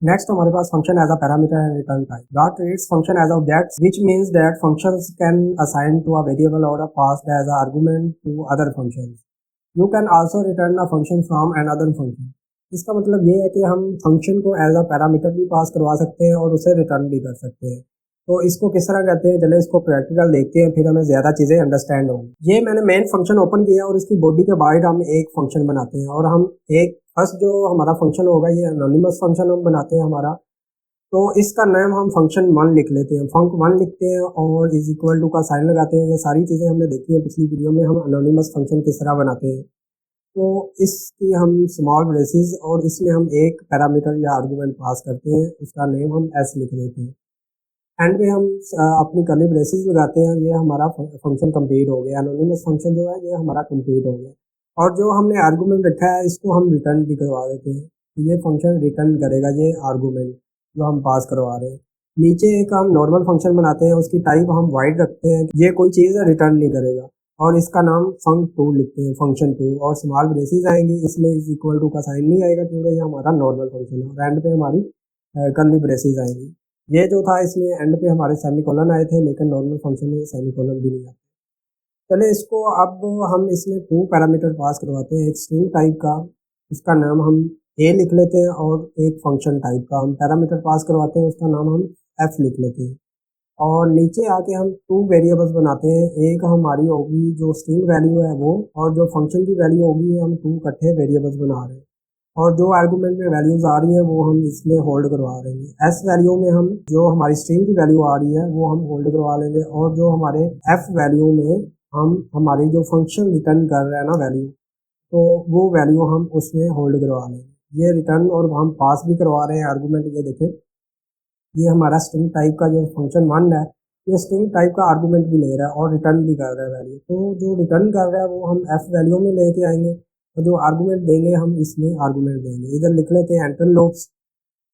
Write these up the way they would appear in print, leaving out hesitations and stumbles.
Next हमारे पास function as a parameter and return type. That treats function as objects, which means that functions can assign to a variable or a passed as an argument to other functions. You can also return a function from another function. इसका मतलब ये है कि हम function को as a parameter भी पास करवा सकते हैं और उसे रिटर्न भी कर सकते हैं। तो इसको किस तरह कहते हैं, चले इसको प्रैक्टिकल देखते हैं, फिर हमें ज़्यादा चीज़ें अंडरस्टैंड होंगी। ये मैंने मेन फंक्शन ओपन किया और इसकी बॉडी के बाहर हम एक फंक्शन बनाते हैं और हम एक फर्स्ट जो हमारा फंक्शन होगा ये एनोनिमस फंक्शन हम बनाते हैं हमारा। तो इसका नाम हम फंक्शन 1 लिख लेते हैं, फंक 1 लिखते हैं और इज इक्वल टू का साइन लगाते हैं। ये सारी चीज़ें हमने देखी है पिछली वीडियो में, हम एनोनिमस फंक्शन किस तरह बनाते हैं। तो इसकी हम स्मॉल ब्रेसेस और इसमें हम एक पैरामीटर या आर्गुमेंट पास करते हैं, उसका नेम हम एस लिख देते हैं। एंड पे हम अपनी कर्ली ब्रेसेस लगाते हैं। ये हमारा फंक्शन कंप्लीट हो गया, एनोनिमस फंक्शन जो है ये हमारा कंप्लीट हो गया। और जो हमने आर्गुमेंट रखा है इसको हम रिटर्न भी करवा देते हैं। ये फंक्शन रिटर्न करेगा ये आर्गुमेंट जो हम पास करवा रहे हैं। नीचे एक हम नॉर्मल फंक्शन बनाते हैं, उसकी टाइप हम वाइड रखते हैं, ये कोई चीज़ रिटर्न नहीं करेगा और इसका नाम फंक 2 लिखते हैं, फंक्शन 2। और स्मॉल ब्रेसेस आएंगी, इसमें इज इक्वल टू का साइन नहीं आएगा क्योंकि ये हमारा नॉर्मल फंक्शन है। और एंड पे हमारी कर्ली ब्रेसेस आएंगी। ये जो था इसमें एंड पे हमारे सेमीकोलन आए थे, लेकिन नॉर्मल फंक्शन में सेमीकोलन भी नहीं आते। चलिए इसको अब हम इसमें 2 पैरामीटर पास करवाते हैं, एक स्ट्रिंग टाइप का, उसका नाम हम ए लिख लेते हैं, और एक फंक्शन टाइप का हम पैरामीटर पास करवाते हैं, उसका नाम हम एफ लिख लेते हैं। और नीचे आके हम 2 वेरिएबल्स बनाते हैं, एक हमारी होगी जो स्ट्रिंग वैल्यू है वो, और जो फंक्शन की वैल्यू होगी हम 2 इकट्ठे वेरिएबल्स बना रहे हैं। और जो आर्गुमेंट में वैल्यूज आ रही हैं वो हम इसमें होल्ड करवा रहे हैं। एस वैल्यू में हम जो हमारी स्ट्रिंग की वैल्यू आ रही है वो हम होल्ड करवा लेंगे, और जो हमारे एफ वैल्यू में हम हमारी जो फंक्शन रिटर्न कर रहे हैं ना वैल्यू, तो वो वैल्यू हम उसमें होल्ड करवा लेंगे। ये रिटर्न और हम पास भी करवा रहे हैं आर्गूमेंट। ये देखें, ये हमारा स्ट्रिंग टाइप का जो फंक्शन 1 है ये स्ट्रिंग टाइप का आर्गूमेंट भी ले रहा है और रिटर्न भी कर रहा है वैल्यू। तो जो रिटर्न कर रहा है वो हम एफ वैल्यू में लेके आएंगे, और जो आर्गूमेंट देंगे हम इसमें आर्गूमेंट देंगे। इधर लिख लेते हैं एंटर लॉक्स,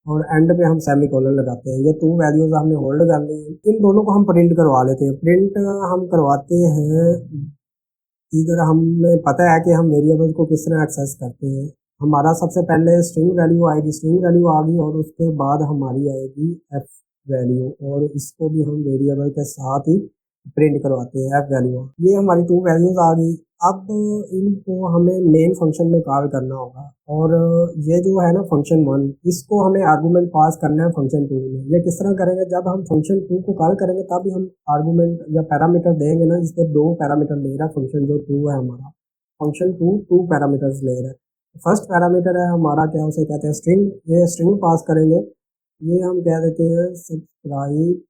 और एंड पे हम सेमीकोलन लगाते हैं। ये 2 वैल्यूज हमने होल्ड कर ली हैं, इन दोनों को हम प्रिंट करवा लेते हैं। प्रिंट हम करवाते हैं, इधर हमें पता है कि हम वेरिएबल को किस तरह एक्सेस करते हैं। हमारा सबसे पहले स्ट्रिंग वैल्यू आएगी, स्ट्रिंग वैल्यू आ गई, और उसके बाद हमारी आएगी एफ वैल्यू, और इसको भी हम वेरिएबल के साथ ही प्रिंट करवाते हैं एफ वैल्यू। ये हमारी 2 वैल्यूज आ गई। अब इनको हमें मेन फंक्शन में कॉल करना होगा, और ये जो है ना फंक्शन 1, इसको हमें आर्गूमेंट पास करना है फंक्शन 2 में। ये किस तरह करेंगे, जब हम फंक्शन 2 को कॉल करेंगे तभी हम आर्गूमेंट या पैरामीटर देंगे ना, जिससे 2 पैरामीटर ले रहा है फंक्शन जो 2 है हमारा। फंक्शन 2 पैरामीटर्स ले रहा है। फर्स्ट पैरामीटर है हमारा, क्या उसे कहते हैं, स्ट्रिंग। ये स्ट्रिंग पास करेंगे, ये हम कह देते हैं सब्सक्राइब।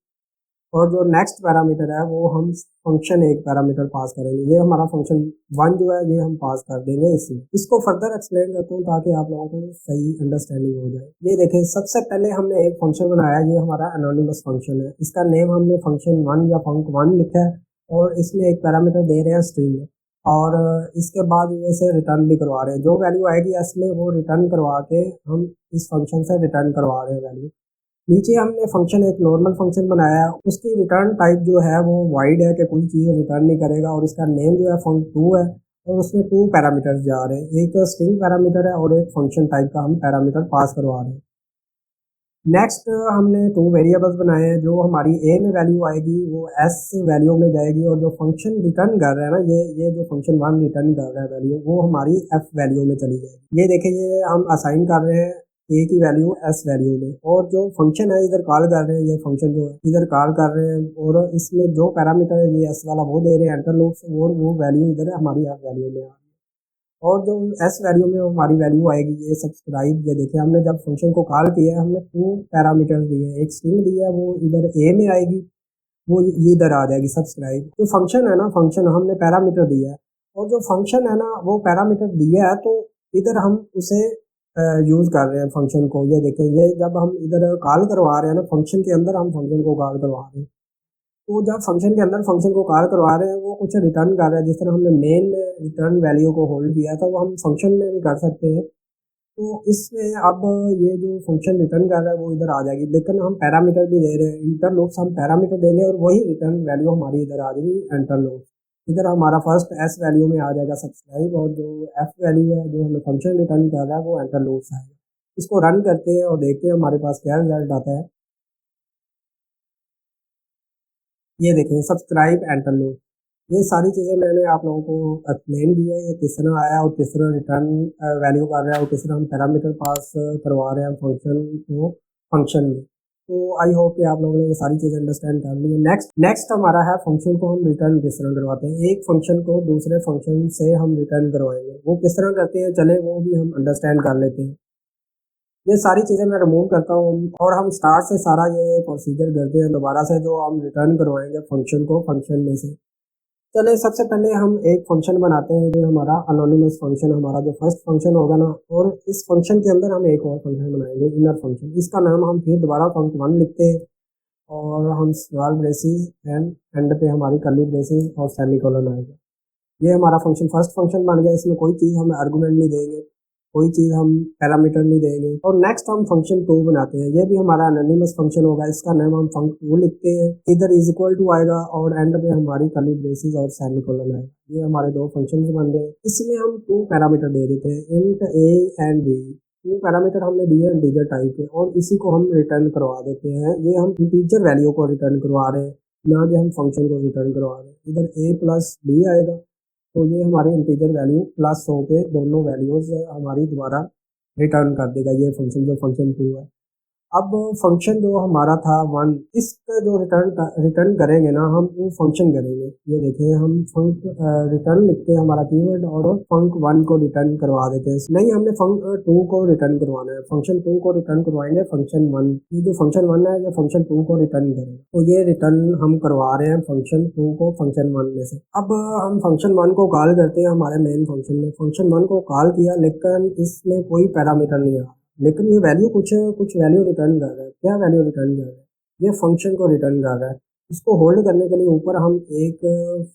और जो नेक्स्ट पैरामीटर है वो हम फंक्शन एक पैरामीटर पास करेंगे। ये हमारा फंक्शन 1 जो है ये हम पास कर देंगे इसमें। इसको फर्दर एक्सप्लेन करता हूँ ताकि आप लोगों को सही अंडरस्टैंडिंग हो जाए। ये देखें, सबसे पहले हमने एक फंक्शन बनाया, ये हमारा एनोनिमस फंक्शन है। इसका नेम हमने फंक्शन 1 या फंक 1 लिखा है, और इसमें एक पैरामीटर दे रहे हैं स्ट्रिंग, और इसके बाद ये से रिटर्न भी करवा रहे हैं। जो वैल्यू आएगी इसमें वो रिटर्न करवा के हम इस फंक्शन से रिटर्न करवा रहे हैं वैल्यू। नीचे हमने फंक्शन एक नॉर्मल फंक्शन बनाया है, उसकी रिटर्न टाइप जो है वो वाइड है कि कोई चीज़ रिटर्न नहीं करेगा, और इसका नेम जो है फंक 2 है, और उसमें 2 पैरामीटर्स जा रहे हैं, एक स्ट्रिंग पैरामीटर है और एक फंक्शन टाइप का हम पैरामीटर पास करवा रहे हैं। नेक्स्ट हमने 2 वेरिएबल्स बनाए हैं। जो हमारी ए में वैल्यू आएगी वो एस वैल्यू में जाएगी, और जो फंक्शन रिटर्न कर रहा है ना, ये जो फंक्शन 1 रिटर्न कर रहा है वैल्यू, वो हमारी एफ वैल्यू में चली जाएगी। ये देखिए, ये हम असाइन कर रहे हैं ए की वैल्यू एस वैल्यू में, और जो फंक्शन है इधर कॉल कर रहे हैं, ये फंक्शन जो है इधर कॉल कर रहे हैं, और इसमें जो पैरामीटर है ये एस वाला वो दे रहे हैं एंटर लूप, और वो वैल्यू इधर हमारी एफ वैल्यू में आ रही है। और जो एस वैल्यू में हमारी वैल्यू आएगी ये सब्सक्राइब। ये देखिए, हमने जब फंक्शन को कॉल किया है हमने 2 पैरामीटर्स दिए हैं, एक स्ट्रिंग दिया है वो इधर ए में आएगी, वो ये इधर आ जाएगी सब्सक्राइब। जो फंक्शन है ना, फंक्शन हमने पैरामीटर दिया है, और जो फंक्शन है ना वो पैरामीटर दिया है, तो इधर हम उसे यूज़ कर रहे हैं फंक्शन को। ये देखें, ये जब हम इधर कॉल करवा रहे हैं ना फंक्शन के अंदर, हम फंक्शन को कॉल करवा रहे हैं, तो जब फंक्शन के अंदर फंक्शन को कॉल करवा रहे हैं वो कुछ रिटर्न कर रहा है। जिस तरह हमने मेन में रिटर्न वैल्यू को होल्ड किया था वो हम फंक्शन में भी कर सकते हैं। तो इसमें अब ये जो फंक्शन रिटर्न कर रहा है वो इधर आ जाएगी, लेकिन हम पैरामीटर भी दे रहे हैं, इंटर लूप्स हम पैरामीटर देंगे, और वही रिटर्न वैल्यू हमारी इधर आ जाएगी एंटर लूप। इधर हमारा फर्स्ट एस वैल्यू में आ जाएगा सब्सक्राइब, और जो एफ वैल्यू है जो हमें फंक्शन रिटर्न कर रहा है वो एंटर लूप्स आएगा। इसको रन करते हैं और देखते हैं हमारे पास क्या रिजल्ट आता है। ये देखें सब्सक्राइब एंटर लो, ये सारी चीज़ें मैंने आप लोगों को एक्सप्लेन की है, ये किस तरह आया और किस तरह रिटर्न वैल्यू कर रहा है और किस तरह हम पैरामीटर पास करवा रहे हैं फंक्शन को फंक्शन में। तो आई होप कि आप लोगों ने ये सारी चीज़ें अंडरस्टैंड कर ली है। नेक्स्ट हमारा है फंक्शन को हम रिटर्न किस तरह करवाते हैं। एक फंक्शन को दूसरे फंक्शन से हम रिटर्न करवाएंगे, वो किस तरह करते हैं चले वो भी हम अंडरस्टैंड कर लेते हैं। ये सारी चीज़ें मैं रिमूव करता हूँ और हम स्टार्ट से सारा ये प्रोसीजर करते हैं दोबारा से, जो हम रिटर्न करवाएंगे फंक्शन को फंक्शन में से। चलिए सबसे पहले हम एक फंक्शन बनाते हैं, ये हमारा अनोनिमस फंक्शन, हमारा जो फर्स्ट फंक्शन होगा ना, और इस फंक्शन के अंदर हम एक और फंक्शन बनाएंगे इनर फंक्शन। इसका नाम हम फिर दोबारा फंक्शन 1 लिखते हैं और हम स्मॉल ब्रेसेस एंड एंड पे हमारी कर्ली ब्रेसेस और सेमीकोलन आएगा। ये हमारा फंक्शन फर्स्ट फंक्शन बन गया। इसमें कोई चीज़ हम आर्गुमेंट नहीं देंगे, कोई चीज़ हम पैरामीटर नहीं देंगे। और नेक्स्ट हम फंक्शन 2 बनाते हैं, ये भी हमारा एनोनिमस फंक्शन होगा। इसका नाम हम फंक्शन 2 लिखते हैं, इधर इज इक्वल टू आएगा और एंड पे हमारी कर्ली ब्रेसेस और सेमीकोलन आएगा। ये हमारे दो फंक्शन बन गए। इसमें हम 2 पैरामीटर दे देते हैं, int A and B. 2 parameter हमने दिए इंटीजर टाइप के और इसी को हम रिटर्न करवा देते हैं। ये हम इंटीजर वैल्यू को रिटर्न करवा रहे हैं, ना कि हम फंक्शन को रिटर्न करवा रहे हैं। इधर ए प्लस बी आएगा, तो ये हमारी इंटीजर वैल्यू प्लस हो के दोनों वैल्यूज हमारी दोबारा रिटर्न कर देगा ये फंक्शन, जो फंक्शन 2 है। अब फंक्शन जो हमारा था 1, इसका जो रिटर्न करेंगे ना हम, वो फंक्शन करेंगे। ये देखें हम फंक रिटर्न लिखते हैं हमारा कीवर्ड और फंक 1 को रिटर्न करवा देते हैं। नहीं, हमने फंक 2 को रिटर्न करवाना है, फंक्शन 2 को रिटर्न करवाएंगे फंक्शन 1। ये जो फंक्शन 1 है ये फंक्शन 2 को रिटर्न करेगा, तो ये रिटर्न हम करवा रहे हैं फंक्शन 2 को फंक्शन 1 में से। अब हम फंक्शन 1 को कॉल करते हैं हमारे मेन फंक्शन में। फंक्शन 1 को कॉल किया, लेकिन इसमें कोई पैरामीटर नहीं आ, लेकिन ये वैल्यू कुछ वैल्यू रिटर्न कर रहा है। क्या वैल्यू रिटर्न कर रहा है? ये फंक्शन को रिटर्न कर रहा है। इसको होल्ड करने के लिए ऊपर हम एक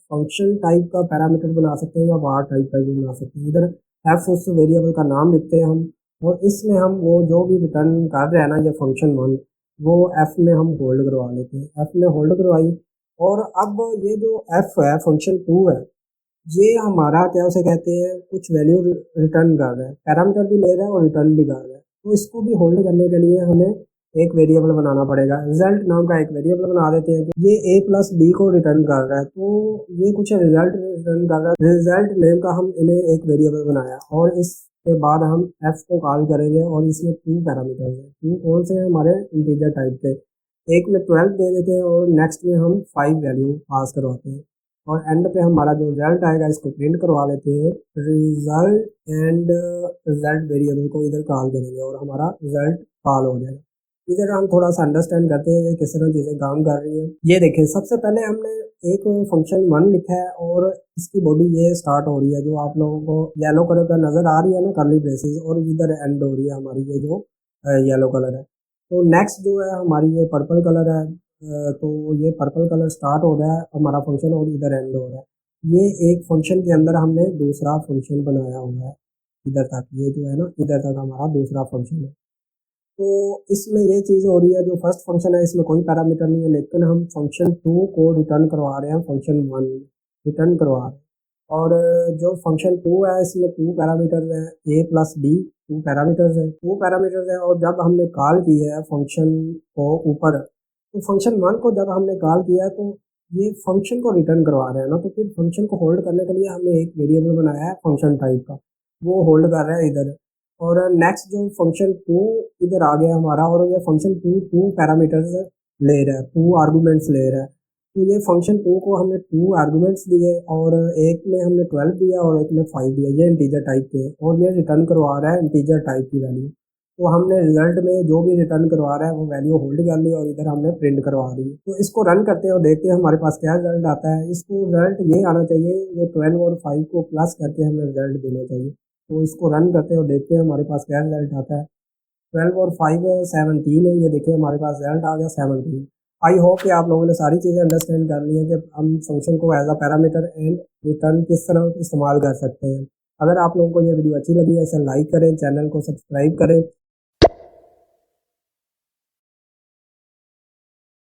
फंक्शन टाइप का पैरामीटर बना सकते हैं या var टाइप का भी बना सकते हैं। इधर एफ उस वेरिएबल का नाम लिखते हैं हम, और इसमें हम वो जो भी रिटर्न कर रहे हैं ना ये फंक्शन 1, वो एफ में हम होल्ड करवा लेते हैं। एफ में होल्ड करवाई, और अब ये जो एफ है फंक्शन 2 है, ये हमारा क्या उसे कहते हैं, कुछ वैल्यू रिटर्न कर रहा है, पैरामीटर भी ले रहा है और रिटर्न भी कर रहा है। तो इसको भी होल्ड करने के लिए हमें एक वेरिएबल बनाना पड़ेगा। रिजल्ट नाम का एक वेरिएबल बना देते हैं। ये a प्लस बी को रिटर्न कर रहा है, तो ये कुछ रिजल्ट रिटर्न कर रहा है। रिजल्ट नेम का हम इन्हें एक वेरिएबल बनाया, और इसके बाद हम f को कॉल करेंगे और इसमें 2 पैरामीटर हैं। 2 कौन से हैं? हमारे इंटीजर टाइप के। एक में 12 दे देते हैं और नेक्स्ट में हम 5 वैल्यू पास करवाते हैं, और एंड पे हमारा जो रिजल्ट आएगा इसको प्रिंट करवा लेते हैं। रिजल्ट एंड रिजल्ट वेरिएबल को इधर कॉल करेंगे और हमारा रिजल्ट कॉल हो जाएगा। इधर हम थोड़ा सा अंडरस्टैंड करते हैं ये किस तरह चीज़ें काम कर रही हैं। ये देखें, सबसे पहले हमने एक फंक्शन 1 लिखा है और इसकी बॉडी ये स्टार्ट हो रही है, जो आप लोगों को येलो कलर का नज़र आ रही है ना, कर्ली ब्रेसेस, और इधर एंड हो रही है हमारी ये जो येलो कलर है। तो नेक्स्ट जो है हमारी ये पर्पल कलर है, तो ये पर्पल कलर स्टार्ट हो रहा है हमारा फंक्शन और इधर एंड हो रहा है। ये एक फंक्शन के अंदर हमने दूसरा फंक्शन बनाया हुआ है, इधर तक, ये जो है ना इधर तक हमारा दूसरा फंक्शन है। तो इसमें ये चीज़ हो रही है, जो फर्स्ट फंक्शन है इसमें कोई पैरामीटर नहीं है, लेकिन हम फंक्शन 2 को रिटर्न करवा रहे हैं, फंक्शन 1 रिटर्न करवा रहे हैं। और जो फंक्शन 2 है इसमें 2 पैरामीटर्स हैं, a प्लस b 2 पैरामीटर्स हैं, 2 पैरामीटर्स हैं। और जब हमने कॉल किया है फंक्शन को ऊपर, तो फंक्शन 1 को जब हमने कॉल किया तो ये फंक्शन को रिटर्न करवा रहे हैं ना, तो फिर फंक्शन को होल्ड करने के लिए हमने एक वेरिएबल बनाया है फंक्शन टाइप का, वो होल्ड कर रहा है इधर। और नेक्स्ट जो फंक्शन 2 इधर आ गया हमारा, और ये फंक्शन 2 पैरामीटर्स ले रहा है, 2 आर्गूमेंट्स ले रहा है। तो ये फंक्शन 2 को हमने 2 आर्गूमेंट्स दिए, और एक में हमने 12 दिया और एक में 5 दिया, ये इंटीजर टाइप के, और ये रिटर्न करवा रहा है इंटीजर टाइप की वैल्यू। तो हमने रिजल्ट में जो भी रिटर्न करवा रहा है वो वैल्यू होल्ड कर ली और इधर हमने प्रिंट करवा दी। तो इसको रन करते हैं और देखते हैं हमारे पास क्या रिजल्ट आता है। इसको रिजल्ट ये आना चाहिए, ये 12 और 5 को प्लस करके हमें रिजल्ट देना चाहिए। तो इसको रन करते हैं और देखते हैं हमारे पास क्या रिजल्ट आता है। 12 और 5 17 है, ये देखिए हमारे पास रिजल्ट आ गया 17। आई होप कि आप लोगों ने सारी चीज़ें अंडरस्टैंड कर ली हैं कि हम फंक्शन को as a parameter and return किस तरह इस्तेमाल कर सकते हैं। अगर आप लोगों को ये वीडियो अच्छी लगी है इसे लाइक करें, चैनल को सब्सक्राइब करें